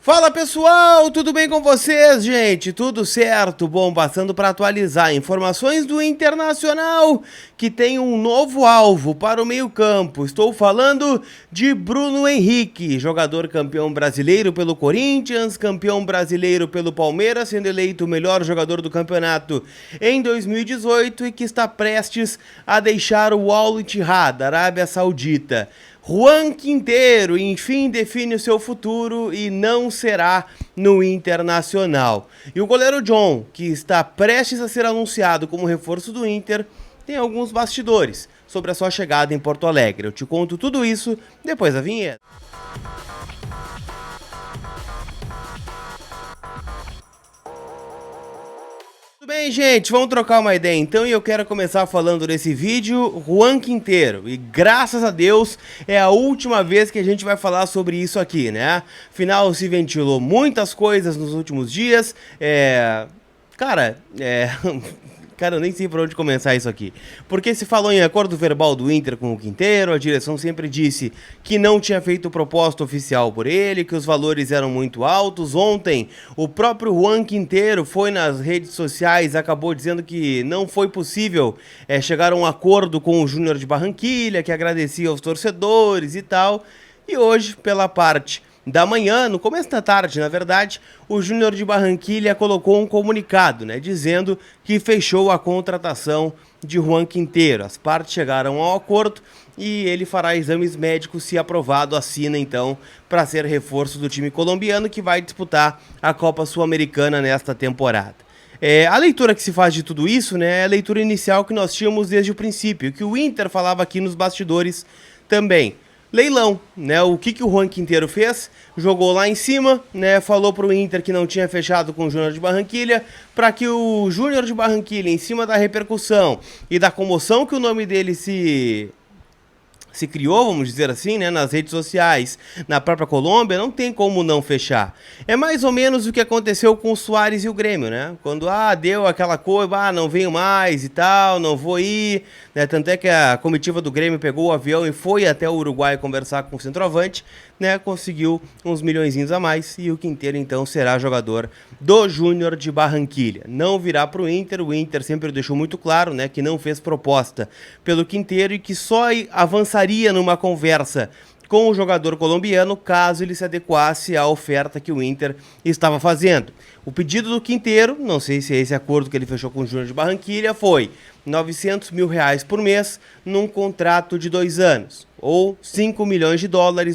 Fala pessoal, tudo bem com vocês, gente? Tudo certo? Bom, passando para atualizar informações do Internacional, que tem um novo alvo para o meio-campo. Estou falando de Bruno Henrique, jogador campeão brasileiro pelo Corinthians, campeão brasileiro pelo Palmeiras, sendo eleito o melhor jogador do campeonato em 2018 e que está prestes a deixar o Al Ittihad, da Arábia Saudita. Juan Quinteiro, enfim, define o seu futuro e não será no Internacional. E o goleiro John, que está prestes a ser anunciado como reforço do Inter, tem alguns bastidores sobre a sua chegada em Porto Alegre. Eu te conto tudo isso depois da vinheta. Tudo bem, gente? Vamos trocar uma ideia então e eu quero começar falando nesse vídeo Juan Quinteiro. E graças a Deus é a última vez que a gente vai falar sobre isso aqui, né? Afinal, se ventilou muitas coisas nos últimos dias. Cara, eu nem sei por onde começar isso aqui. Porque se falou em acordo verbal do Inter com o Quinteiro, a direção sempre disse que não tinha feito proposta oficial por ele, que os valores eram muito altos. Ontem, o próprio Juan Quinteiro foi nas redes sociais e acabou dizendo que não foi possível chegar a um acordo com o Júnior de Barranquilla, que agradecia aos torcedores e tal. E hoje, pela parte da manhã, no começo da tarde, na verdade, o Júnior de Barranquilla colocou um comunicado, né, dizendo que fechou a contratação de Juan Quinteiro. As partes chegaram ao acordo e ele fará exames médicos, se aprovado, assina então para ser reforço do time colombiano que vai disputar a Copa Sul-Americana nesta temporada. A leitura que se faz de tudo isso, né, é a leitura inicial que nós tínhamos desde o princípio, que o Inter falava aqui nos bastidores também. Leilão, né? O que o Juan Quinteiro fez? Jogou lá em cima, né? Falou pro Inter que não tinha fechado com o Júnior de Barranquilla, para que o Júnior de Barranquilla, em cima da repercussão e da comoção que o nome dele se criou, vamos dizer assim, né, nas redes sociais, na própria Colômbia, não tem como não fechar. É mais ou menos o que aconteceu com o Suárez e o Grêmio, né? Quando, deu aquela coisa, não venho mais e tal, não vou ir, né? Tanto é que a comitiva do Grêmio pegou o avião e foi até o Uruguai conversar com o centroavante, né? Conseguiu uns milhõezinhos a mais e o Quinteiro, então, será jogador do Júnior de Barranquilla. Não virá para o Inter sempre deixou muito claro, né, que não fez proposta pelo Quinteiro e que só avançaria numa conversa com o jogador colombiano caso ele se adequasse à oferta que o Inter estava fazendo. O pedido do Quinteiro, não sei se é esse acordo que ele fechou com o Júnior de Barranquilla, foi R$900 mil por mês num contrato de 2 anos, ou $5 milhões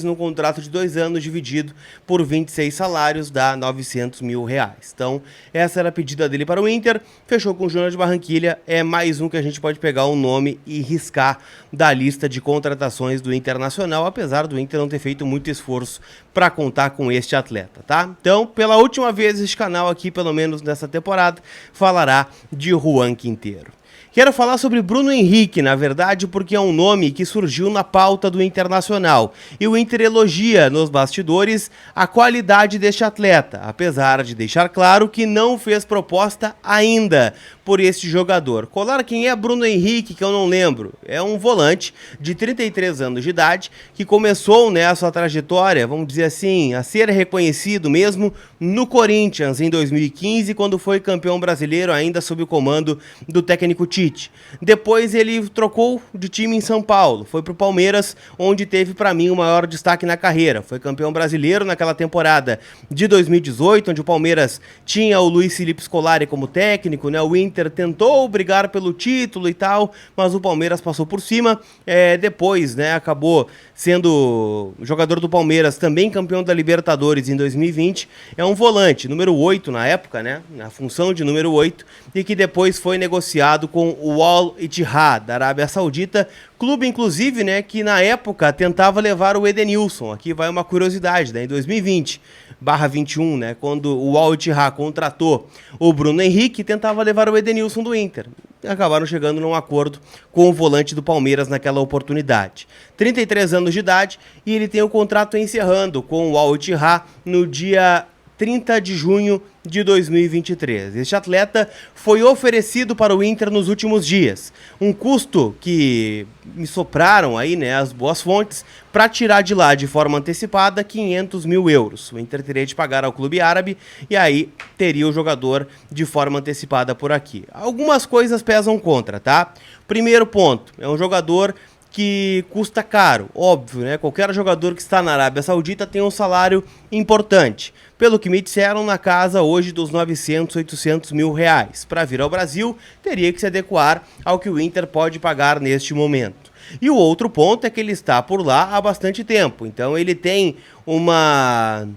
num contrato de 2 anos dividido por 26 salários, dá R$900 mil. Então, essa era a pedida dele para o Inter, fechou com o Júnior de Barranquilla, é mais um que a gente pode pegar um nome e riscar da lista de contratações do Internacional, apesar do Inter não ter feito muito esforço para contar com este atleta, tá? Então, pela última vez, este canal aqui, pelo menos nessa temporada, falará de Juan Quinteiro. Quero falar sobre Bruno Henrique, na verdade, porque é um nome que surgiu na pauta do Internacional. E o Inter elogia nos bastidores a qualidade deste atleta, apesar de deixar claro que não fez proposta ainda por este jogador. Colar, quem é Bruno Henrique, que eu não lembro, é um volante de 33 anos de idade que começou, né, a sua trajetória, vamos dizer assim, a ser reconhecido mesmo no Corinthians em 2015, quando foi campeão brasileiro ainda sob o comando do técnico Tite. Depois ele trocou de time em São Paulo, foi para o Palmeiras, onde teve para mim o maior destaque na carreira. Foi campeão brasileiro naquela temporada de 2018, onde o Palmeiras tinha o Luiz Felipe Scolari como técnico, né? O Inter tentou brigar pelo título e tal, mas o Palmeiras passou por cima. Depois, né, acabou sendo jogador do Palmeiras, também campeão da Libertadores em 2020. É um volante, número 8 na época, né, na função de número 8, e que depois foi negociado com o Al Ittihad, da Arábia Saudita, clube, inclusive, né, que na época tentava levar o Edenilson. Aqui vai uma curiosidade, né, em 2020/21, né, quando o Al Ittihad contratou o Bruno Henrique, tentava levar o Edenilson do Inter. Acabaram chegando num acordo com o volante do Palmeiras naquela oportunidade. 33 anos de idade e ele tem o contrato encerrando com o Al Ittihad no dia 30 de junho de 2023. Este atleta foi oferecido para o Inter nos últimos dias. Um custo que me sopraram aí, né, as boas fontes, para tirar de lá de forma antecipada 500 mil euros. O Inter teria de pagar ao clube árabe e aí teria o jogador de forma antecipada por aqui. Algumas coisas pesam contra, tá? Primeiro ponto, é um jogador que custa caro, óbvio, né? Qualquer jogador que está na Arábia Saudita tem um salário importante. Pelo que me disseram, na casa hoje dos 900, 800 mil reais. Para vir ao Brasil, teria que se adequar ao que o Inter pode pagar neste momento. E o outro ponto é que ele está por lá há bastante tempo, então ele tem uma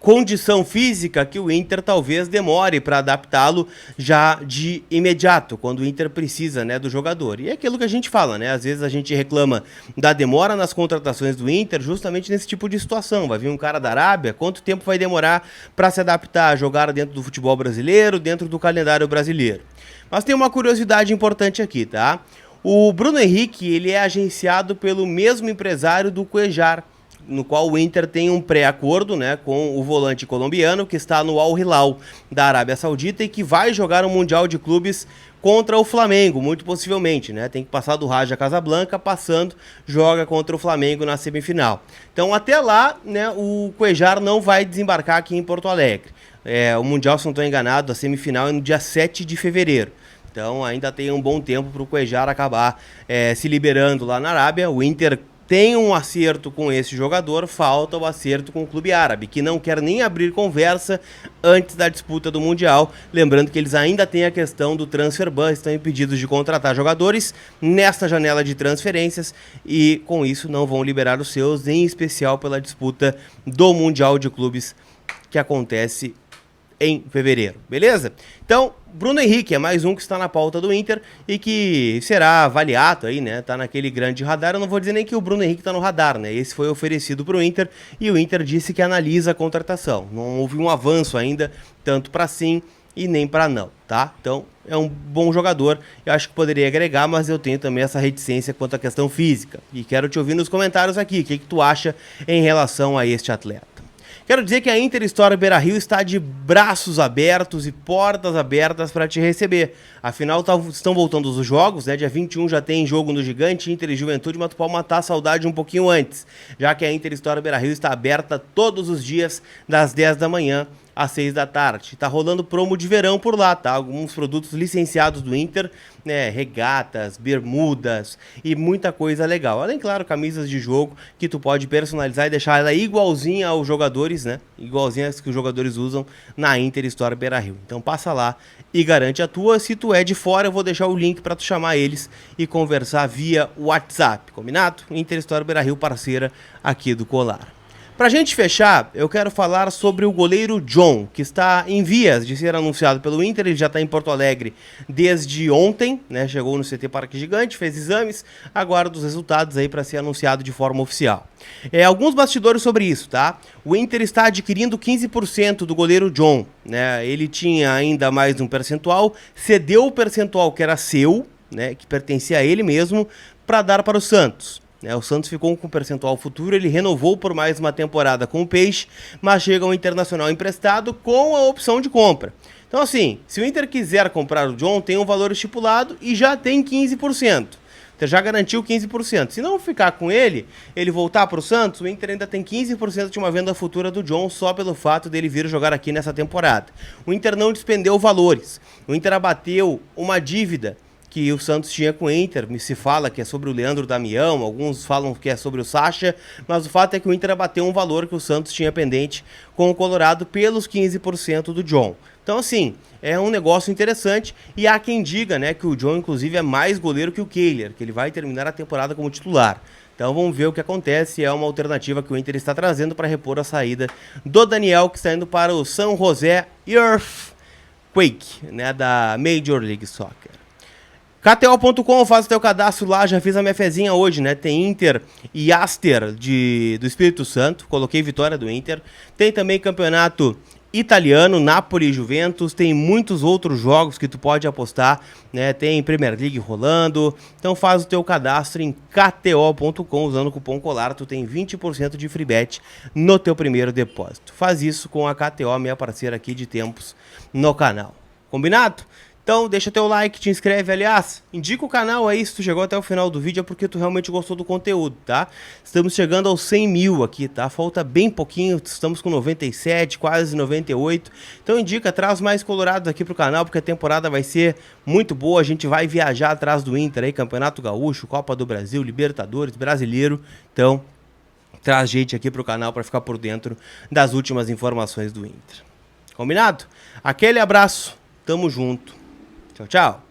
condição física que o Inter talvez demore para adaptá-lo já de imediato, quando o Inter precisa, né, do jogador. E é aquilo que a gente fala, né? Às vezes a gente reclama da demora nas contratações do Inter justamente nesse tipo de situação. Vai vir um cara da Arábia, quanto tempo vai demorar para se adaptar a jogar dentro do futebol brasileiro, dentro do calendário brasileiro? Mas tem uma curiosidade importante aqui, tá? O Bruno Henrique, ele é agenciado pelo mesmo empresário do Cuéllar, no qual o Inter tem um pré-acordo, né, com o volante colombiano que está no Al Hilal da Arábia Saudita e que vai jogar o Mundial de Clubes contra o Flamengo, muito possivelmente, né? Tem que passar do Raja Casablanca, passando, joga contra o Flamengo na semifinal. Então até lá, né, o Cuéllar não vai desembarcar aqui em Porto Alegre. O Mundial, se não estou enganado, a semifinal é no dia 7 de fevereiro. Então ainda tem um bom tempo para o Cuéllar acabar se liberando lá na Arábia. O Inter tem um acerto com esse jogador, falta o acerto com o clube árabe, que não quer nem abrir conversa antes da disputa do Mundial. Lembrando que eles ainda têm a questão do transfer ban, estão impedidos de contratar jogadores nesta janela de transferências e com isso não vão liberar os seus, em especial pela disputa do Mundial de Clubes que acontece em fevereiro, beleza? Então, Bruno Henrique é mais um que está na pauta do Inter e que será avaliado aí, né? Tá naquele grande radar. Eu não vou dizer nem que o Bruno Henrique tá no radar, né? Esse foi oferecido para o Inter e o Inter disse que analisa a contratação. Não houve um avanço ainda, tanto para sim e nem para não, tá? Então, é um bom jogador, eu acho que poderia agregar, mas eu tenho também essa reticência quanto à questão física. E quero te ouvir nos comentários aqui, o que tu acha em relação a este atleta. Quero dizer que a Inter Store Beira-Rio está de braços abertos e portas abertas para te receber. Afinal, estão voltando os jogos, né? Dia 21 já tem jogo no Gigante, Inter e Juventude, mas tu pode matar a saudade um pouquinho antes, já que a Inter Store Beira-Rio está aberta todos os dias, das 10 da manhã às 6 da tarde. Tá rolando promo de verão por lá, tá? Alguns produtos licenciados do Inter, né? Regatas, bermudas e muita coisa legal. Além, claro, camisas de jogo que tu pode personalizar e deixar ela igualzinha aos jogadores, né? Igualzinha as que os jogadores usam na Inter Store Beira-Rio. Então passa lá e garante a tua. Se tu é de fora, eu vou deixar o link para tu chamar eles e conversar via WhatsApp, combinado? Inter Store Beira-Rio, parceira aqui do Colar. Pra gente fechar, eu quero falar sobre o goleiro John, que está em vias de ser anunciado pelo Inter. Ele já está em Porto Alegre desde ontem, né? Chegou no CT Parque Gigante, fez exames, aguarda os resultados aí para ser anunciado de forma oficial. Alguns bastidores sobre isso, tá? O Inter está adquirindo 15% do goleiro John, né? Ele tinha ainda mais um percentual, cedeu o percentual que era seu, né? Que pertencia a ele mesmo, para dar para o Santos. O Santos ficou com um percentual futuro, ele renovou por mais uma temporada com o Peixe, mas chega um Internacional emprestado com a opção de compra. Então assim, se o Inter quiser comprar o John, tem um valor estipulado e já tem 15%. Então já garantiu 15%. Se não ficar com ele, ele voltar para o Santos, o Inter ainda tem 15% de uma venda futura do John só pelo fato dele vir jogar aqui nessa temporada. O Inter não despendeu valores. O Inter abateu uma dívida que o Santos tinha com o Inter. Se fala que é sobre o Leandro Damião, alguns falam que é sobre o Sacha, mas o fato é que o Inter abateu um valor que o Santos tinha pendente com o Colorado pelos 15% do John. Então assim, é um negócio interessante e há quem diga, né, que o John inclusive é mais goleiro que o Cuéllar, que ele vai terminar a temporada como titular. Então vamos ver o que acontece, é uma alternativa que o Inter está trazendo para repor a saída do Daniel, que está indo para o San José Earthquake, né, da Major League Soccer. KTO.com, faz o teu cadastro lá, já fiz a minha fezinha hoje, né? Tem Inter e Aster do Espírito Santo, coloquei vitória do Inter. Tem também campeonato italiano, Napoli e Juventus, tem muitos outros jogos que tu pode apostar, né? Tem Premier League rolando, então faz o teu cadastro em kto.com, usando o cupom COLAR, tu tem 20% de free bet no teu primeiro depósito. Faz isso com a KTO, minha parceira aqui de tempos no canal. Combinado? Então deixa teu like, te inscreve, aliás, indica o canal aí, se tu chegou até o final do vídeo é porque tu realmente gostou do conteúdo, tá? Estamos chegando aos 100 mil aqui, tá? Falta bem pouquinho, estamos com 97, quase 98, então indica, traz mais colorados aqui pro canal, porque a temporada vai ser muito boa, a gente vai viajar atrás do Inter aí, Campeonato Gaúcho, Copa do Brasil, Libertadores, Brasileiro, então traz gente aqui pro canal para ficar por dentro das últimas informações do Inter. Combinado? Aquele abraço, tamo junto. Tchau, tchau.